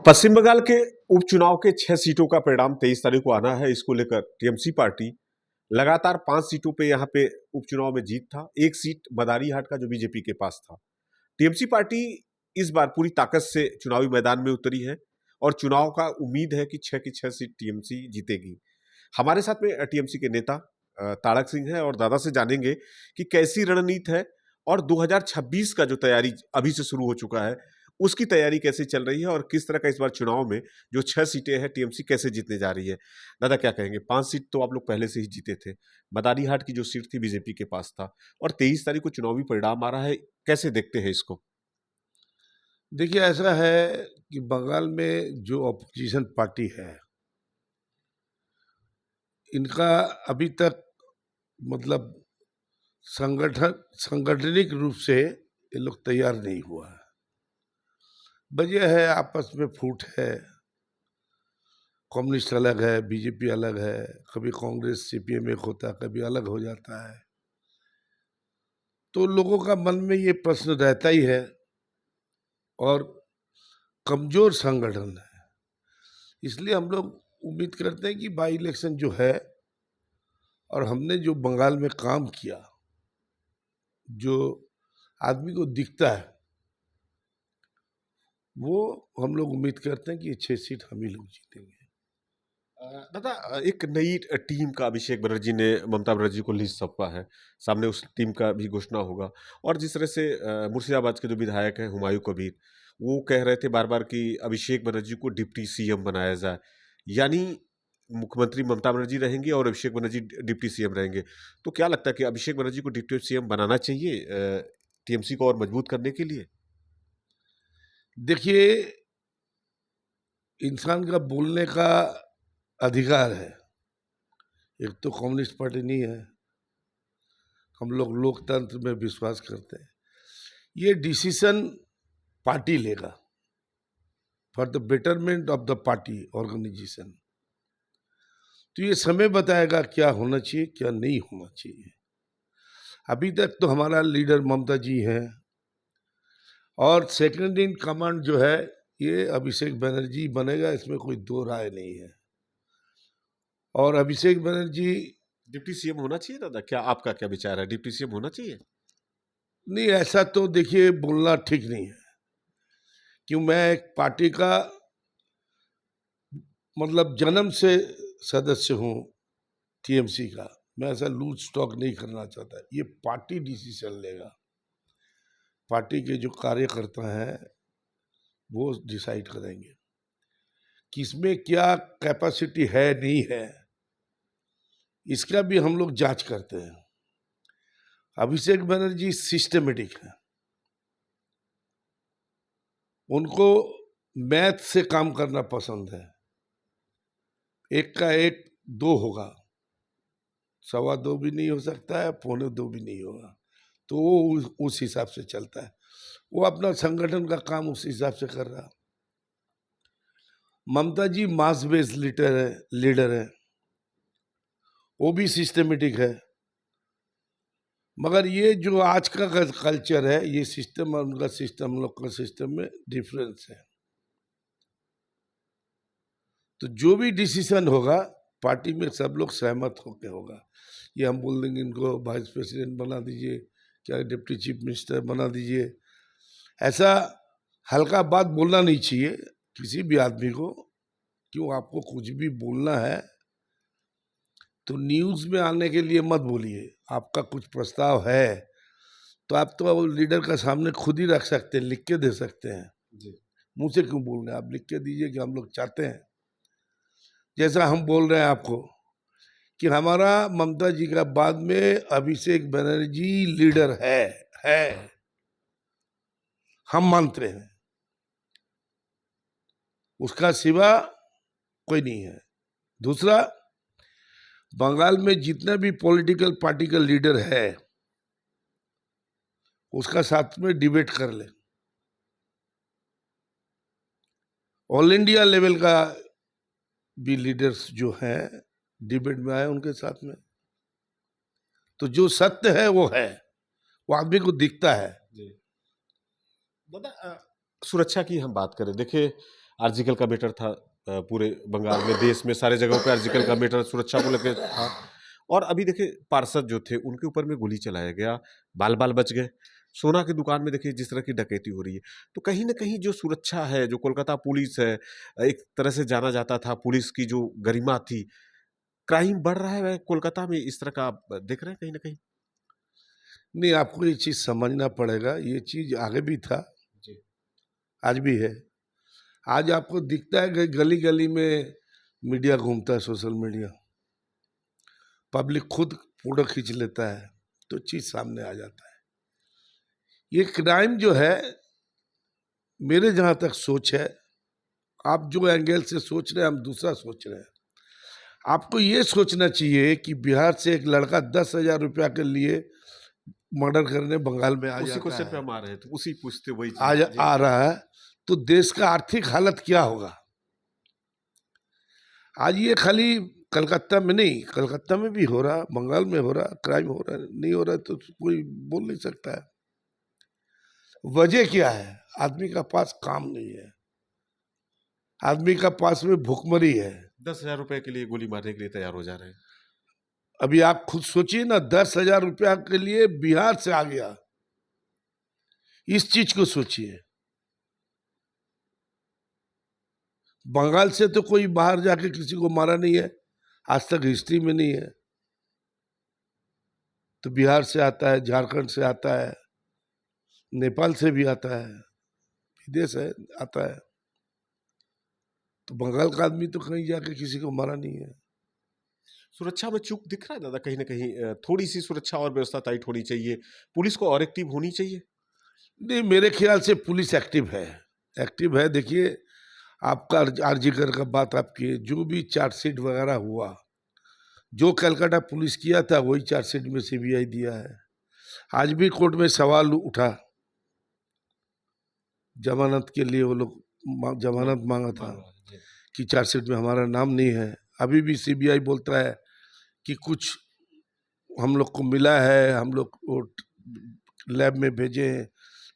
पश्चिम बंगाल के उपचुनाव के 6 सीटों का परिणाम 23 तारीख को आना है। इसको लेकर टीएमसी पार्टी लगातार 5 सीटों पे यहाँ पे उपचुनाव में जीत था। एक सीट मदारीहाट का जो बीजेपी के पास था। टीएमसी पार्टी इस बार पूरी ताकत से चुनावी मैदान में उतरी है और चुनाव का उम्मीद है कि 6 की 6 सीट टीएमसी जीतेगी। हमारे साथ में टीएमसी के नेता तारक सिंह है और दादा से जानेंगे कि कैसी रणनीति है और 2026 का जो तैयारी अभी से शुरू हो चुका है उसकी तैयारी कैसे चल रही है और किस तरह का इस बार चुनाव में जो 6 सीटें हैं टीएमसी कैसे जीतने जा रही है। दादा क्या कहेंगे? 5 सीट तो आप लोग पहले से ही जीते थे। मदारीहाट की जो सीट थी बीजेपी के पास था और 23 तारीख को चुनावी परिणाम आ रहा है, कैसे देखते हैं इसको? देखिए, ऐसा है कि बंगाल में जो अपोजिशन पार्टी है, इनका अभी तक मतलब सांगठनिक रूप से ये लोग तैयार नहीं हुआ है। वजह है आपस में फूट है। कम्युनिस्ट अलग है, बीजेपी अलग है, कभी कांग्रेस सीपीएम एक होता है, कभी अलग हो जाता है। तो लोगों का मन में ये प्रश्न रहता ही है और कमजोर संगठन है। इसलिए हम लोग उम्मीद करते हैं कि बाई इलेक्शन जो है और हमने जो बंगाल में काम किया, जो आदमी को दिखता है, वो हम लोग उम्मीद करते हैं कि ये 6 सीट हम ही लोग जीतेंगे। दादा, एक नई टीम का अभिषेक बनर्जी ने ममता बनर्जी को लिस्ट सौंपा है। सामने उस टीम का भी घोषणा होगा और जिस तरह से मुर्शिदाबाद के जो विधायक हैं हुमायूं कबीर, वो कह रहे थे बार बार कि अभिषेक बनर्जी को डिप्टी सीएम बनाया जाए, यानी मुख्यमंत्री ममता बनर्जी रहेंगी और अभिषेक बनर्जी डिप्टी सीएम रहेंगे। तो क्या लगता है कि अभिषेक बनर्जी को डिप्टी सीएम बनाना चाहिए टीएमसी को और मजबूत करने के लिए? देखिए, इंसान का बोलने का अधिकार है। एक तो कम्युनिस्ट पार्टी नहीं है, हम लोग लोकतंत्र में विश्वास करते हैं। ये डिसीजन पार्टी लेगा for the betterment of the party organisation. तो ये समय बताएगा क्या होना चाहिए, क्या नहीं होना चाहिए। अभी तक तो हमारा लीडर ममता जी हैं और सेकंड इन कमांड जो है ये अभिषेक बनर्जी बनेगा, इसमें कोई दो राय नहीं है। और अभिषेक बनर्जी डिप्टी सीएम होना चाहिए दादा? क्या आपका क्या विचार है, डिप्टी सीएम होना चाहिए? नहीं, ऐसा तो देखिए बोलना ठीक नहीं है। क्यों, मैं एक पार्टी का मतलब जन्म से सदस्य हूँ टीएमसी का। मैं ऐसा लूज स्टॉक नहीं करना चाहता। ये पार्टी डिसीजन लेगा, पार्टी के जो कार्यकर्ता हैं वो डिसाइड करेंगे किसमें क्या कैपेसिटी है नहीं है। इसका भी हम लोग जांच करते हैं। अभिषेक बनर्जी सिस्टमेटिक है, उनको मैथ से काम करना पसंद है। 1 का 1 2 होगा, 2.25 भी नहीं हो सकता है, 2.25 भी नहीं होगा। तो वो उस हिसाब से चलता है। वो अपना संगठन का काम उस हिसाब से कर रहा। ममता जी मास बेस्ड लीडर है, वो भी सिस्टमेटिक है। मगर ये जो आज का कल्चर है, ये सिस्टम और उनका सिस्टम, हम लोग का सिस्टम में डिफरेंस है। तो जो भी डिसीजन होगा पार्टी में सब लोग सहमत होकर होगा। ये हम बोल देंगे इनको वाइस प्रेसिडेंट बना दीजिए, क्या डिप्टी चीफ मिनिस्टर बना दीजिए, ऐसा हल्का बात बोलना नहीं चाहिए किसी भी आदमी को। क्यों, आपको कुछ भी बोलना है तो न्यूज़ में आने के लिए मत बोलिए। आपका कुछ प्रस्ताव है तो आप तो लीडर का सामने खुद ही रख सकते हैं, लिख के दे सकते हैं जी। मुँह से क्यों बोल रहे हैं? आप लिख के दीजिए कि हम लोग चाहते हैं। जैसा हम बोल रहे हैं आपको कि हमारा ममता जी का बाद में अभिषेक बनर्जी लीडर है, हम मानते हैं, उसका सिवा कोई नहीं है। दूसरा, बंगाल में जितना भी पॉलिटिकल पार्टी का लीडर है उसका साथ में डिबेट कर ले। ऑल इंडिया लेवल का भी लीडर्स जो हैं डिबेट में आए उनके साथ में। तो जो सत्य है वो आदमी को दिखता है। जी दादा, सुरक्षा की हम बात करें, देखिए आर्जिकल का मैटर था, पूरे बंगाल में, देश में, सारे जगहों पे आर्जिकल का मैटर सुरक्षा को लेकर था। और अभी देखिए पार्षद जो थे उनके ऊपर में गोली चलाया गया, बाल बाल बच गए। सोना की दुकान में देखिए जिस तरह की डकैती हो रही है, तो कहीं ना कहीं जो सुरक्षा है, जो कोलकाता पुलिस है, एक तरह से जाना जाता था, पुलिस की जो गरिमा थी, क्राइम बढ़ रहा है कोलकाता में, इस तरह का आप देख रहे हैं कहीं ना कहीं? नहीं, आपको ये चीज़ समझना पड़ेगा, ये चीज़ आगे भी था, जी। आज भी है। आज आपको दिखता है कि गली गली में मीडिया घूमता है, सोशल मीडिया, पब्लिक खुद फोटो खींच लेता है, तो चीज़ सामने आ जाता है। ये क्राइम जो है, मेरे जहाँ तक सोच है, आप जो एंगल से सोच रहे हैं हम दूसरा सोच रहे हैं। आपको ये सोचना चाहिए कि बिहार से एक लड़का 10,000 रुपया के लिए मर्डर करने बंगाल में आ उसी जाता क्वेश्चन पे है, हम आ रहे थे, उसी पूछते वही आ, चीज जी। आ रहा है, तो देश का आर्थिक हालत क्या होगा? आज ये खाली कलकत्ता में नहीं, कलकत्ता में भी हो रहा, बंगाल में हो रहा, क्राइम हो रहा, नहीं हो रहा तो कोई बोल नहीं सकता है। वजह क्या है? आदमी का पास काम नहीं है, आदमी का पास में भुखमरी है। 10,000 रुपए के लिए गोली मारने के लिए तैयार हो जा रहे हैं। अभी आप खुद सोचिए ना, 10,000 रुपया के लिए बिहार से आ गया, इस चीज को सोचिए। बंगाल से तो कोई बाहर जाके किसी को मारा नहीं है, आज तक हिस्ट्री में नहीं है। तो बिहार से आता है, झारखंड से आता है, नेपाल से भी आता है, विदेश है आता है। तो बंगाल का आदमी तो कहीं जाके किसी को मारा नहीं है। सुरक्षा में चूक दिख रहा है दादा कहीं ना कहीं? थोड़ी सी सुरक्षा और व्यवस्था टाइट होनी चाहिए, पुलिस को और एक्टिव होनी चाहिए। नहीं, मेरे ख्याल से पुलिस एक्टिव है, एक्टिव है। देखिए, आपका आरजीकर का बात आपकी, जो भी चार्जशीट वगैरह हुआ, जो कलकत्ता पुलिस किया था वही चार्जशीट में सीबीआई दिया है। आज भी कोर्ट में सवाल उठा, जमानत के लिए वो लोग जमानत मांगा था मांग रहा है जी। कि चार्जशीट में हमारा नाम नहीं है। अभी भी सीबीआई बोलता है कि कुछ हम लोग को मिला है, हम लोग वो लैब में भेजे हैं,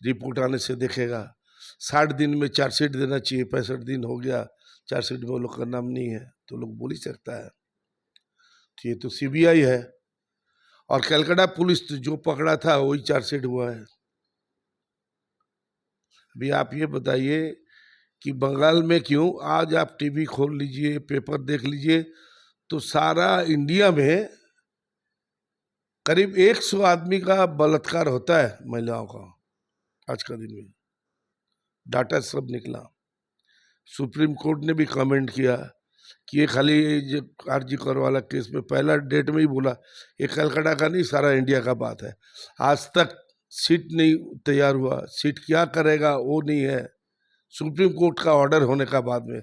रिपोर्ट आने से देखेगा। 60 दिन में चार्जशीट देना चाहिए, 65 दिन हो गया, चार्जशीट में वो लोग का नाम नहीं है, तो लोग बोल ही सकता है। तो ये तो सीबीआई है, और कलकत्ता पुलिस तो जो पकड़ा था वही चार्जशीट हुआ है। अभी आप ये बताइए कि बंगाल में क्यों, आज आप टीवी खोल लीजिए, पेपर देख लीजिए, तो सारा इंडिया में करीब 100 आदमी का बलात्कार होता है महिलाओं का, आज का दिन में डाटा सब निकला। सुप्रीम कोर्ट ने भी कमेंट किया कि ये खाली जो आरजी कर वाला केस में पहला डेट में ही बोला, ये कलकत्ता का नहीं, सारा इंडिया का बात है। आज तक सीट नहीं तैयार हुआ, सीट क्या करेगा वो नहीं है, सुप्रीम कोर्ट का ऑर्डर होने का बाद में।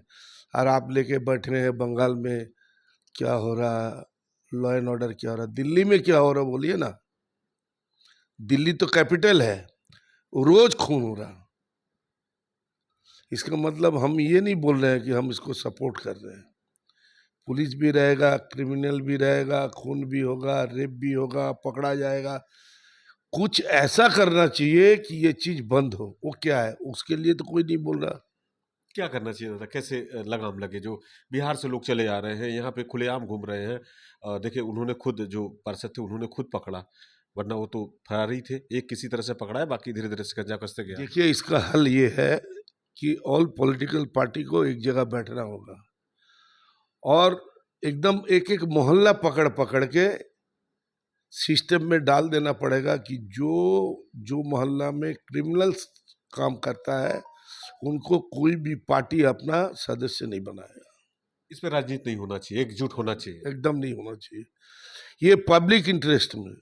और आप लेके बैठे हैं बंगाल में, क्या हो रहा, लॉ एंड ऑर्डर क्या हो रहा, दिल्ली में क्या हो रहा बोलिए ना। दिल्ली तो कैपिटल है, रोज खून हो रहा। इसका मतलब हम ये नहीं बोल रहे हैं कि हम इसको सपोर्ट कर रहे हैं। पुलिस भी रहेगा, क्रिमिनल भी रहेगा, खून भी होगा, रेप भी होगा, पकड़ा जाएगा। कुछ ऐसा करना चाहिए कि ये चीज बंद हो। वो क्या है, उसके लिए तो कोई नहीं बोल रहा। क्या करना चाहिए दादा, कैसे लगाम लगे? जो बिहार से लोग चले आ रहे हैं, यहाँ पे खुलेआम घूम रहे हैं, देखिए उन्होंने खुद, जो पार्षद थे उन्होंने खुद पकड़ा, वरना वो तो फरारी थे। एक किसी तरह से पकड़ा है, बाकी धीरे धीरे शिकंजा कसते गया है। देखिए, इसका हल ये है कि ऑल पॉलिटिकल पार्टी को एक जगह बैठना होगा, और एकदम एक एक मोहल्ला पकड़ पकड़ के सिस्टम में डाल देना पड़ेगा कि जो जो मोहल्ला में क्रिमिनल्स काम करता है उनको कोई भी पार्टी अपना सदस्य नहीं बनाएगा। इस पे राजनीति नहीं होना चाहिए, एकजुट होना चाहिए। एकदम नहीं होना चाहिए। ये पब्लिक इंटरेस्ट में,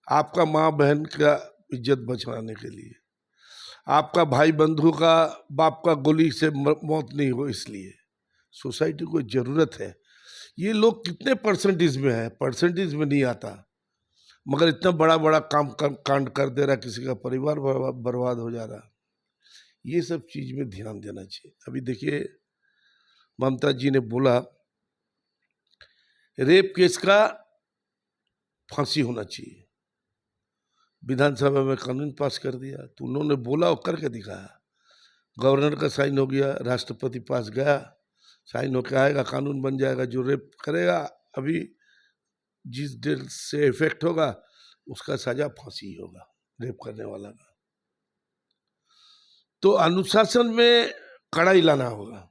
आपका माँ बहन का इज्जत बचाने के लिए, आपका भाई बंधु का बाप का गोली से मौत नहीं हो, इसलिए सोसाइटी को जरूरत है। ये लोग कितने परसेंटेज में है, परसेंटेज में नहीं आता, मगर इतना बड़ा बड़ा कांड कर दे रहा, किसी का परिवार बर्बाद हो जा रहा। ये सब चीज में ध्यान देना चाहिए। अभी देखिए, ममता जी ने बोला रेप केस का फांसी होना चाहिए, विधानसभा में कानून पास कर दिया, तो उन्होंने बोला और करके दिखाया। गवर्नर का साइन हो गया, राष्ट्रपति पास गया, साइन होके आएगा, कानून बन जाएगा। जो रेप करेगा अभी जिस डेट से इफेक्ट होगा उसका सजा फांसी ही होगा, रेप करने वाला का। तो अनुशासन में कड़ाई लाना होगा।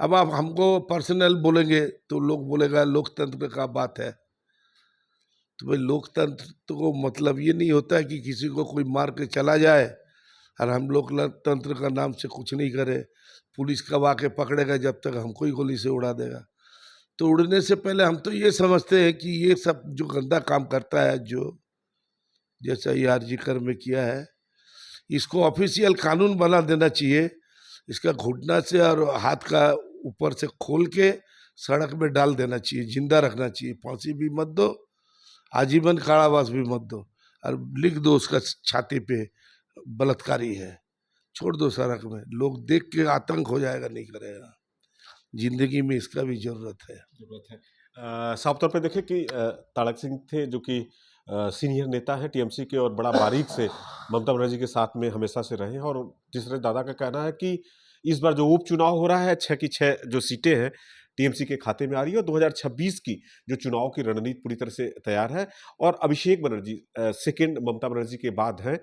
अब आप हमको पर्सनल बोलेंगे तो लोग बोलेगा लोकतंत्र का बात है। तो भाई लोकतंत्र को मतलब ये नहीं होता है कि किसी को कोई मार के चला जाए और हम लोकतंत्र का नाम से कुछ नहीं करें। पुलिस कब आके पकड़ेगा जब तक हमको ही गोली से उड़ा देगा। तो उड़ने से पहले हम तो ये समझते हैं कि ये सब जो गंदा काम करता है, जो जैसा ये आरजी कर में किया है, इसको ऑफिशियल कानून बना देना चाहिए। इसका घुटना से और हाथ का ऊपर से खोल के सड़क में डाल देना चाहिए, जिंदा रखना चाहिए। फांसी भी मत दो, आजीवन कारावास भी मत दो, और लिख दो उसका छाती पे बलात्कारी है, छोड़ दो सड़क में। लोग देख के आतंक हो जाएगा, नहीं करेगा। जिंदगी में इसका भी जरूरत है। साफ तौर पे देखें कि तारक सिंह थे जो कि सीनियर नेता हैं टीएमसी के और बड़ा बारीक से ममता बनर्जी के साथ में हमेशा से रहे हैं। और तीसरे दादा का कहना है कि इस बार जो उपचुनाव हो रहा है 6 की 6 जो सीटें हैं टीएमसी के खाते में आ रही है और 2026 की जो चुनाव की रणनीति पूरी तरह से तैयार है। और अभिषेक बनर्जी सेकेंड ममता बनर्जी के बाद हैं।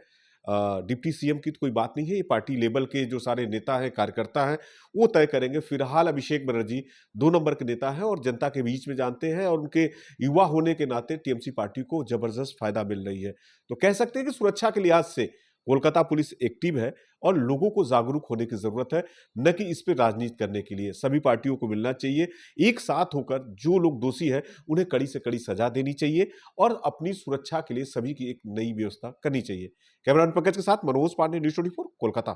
डिप्टी सीएम की तो कोई बात नहीं है, ये पार्टी लेवल के जो सारे नेता हैं कार्यकर्ता हैं वो तय करेंगे। फिलहाल अभिषेक बनर्जी 2 नंबर के नेता हैं और जनता के बीच में जानते हैं और उनके युवा होने के नाते टीएमसी पार्टी को जबरदस्त फायदा मिल रही है। तो कह सकते हैं कि सुरक्षा के लिहाज से कोलकाता पुलिस एक्टिव है और लोगों को जागरूक होने की जरूरत है, न कि इस पर राजनीति करने के लिए। सभी पार्टियों को मिलना चाहिए, एक साथ होकर जो लोग दोषी हैं उन्हें कड़ी से कड़ी सजा देनी चाहिए और अपनी सुरक्षा के लिए सभी की एक नई व्यवस्था करनी चाहिए। कैमरामैन पंकज के साथ मनोज पांडे, न्यूज़ 24 कोलकाता।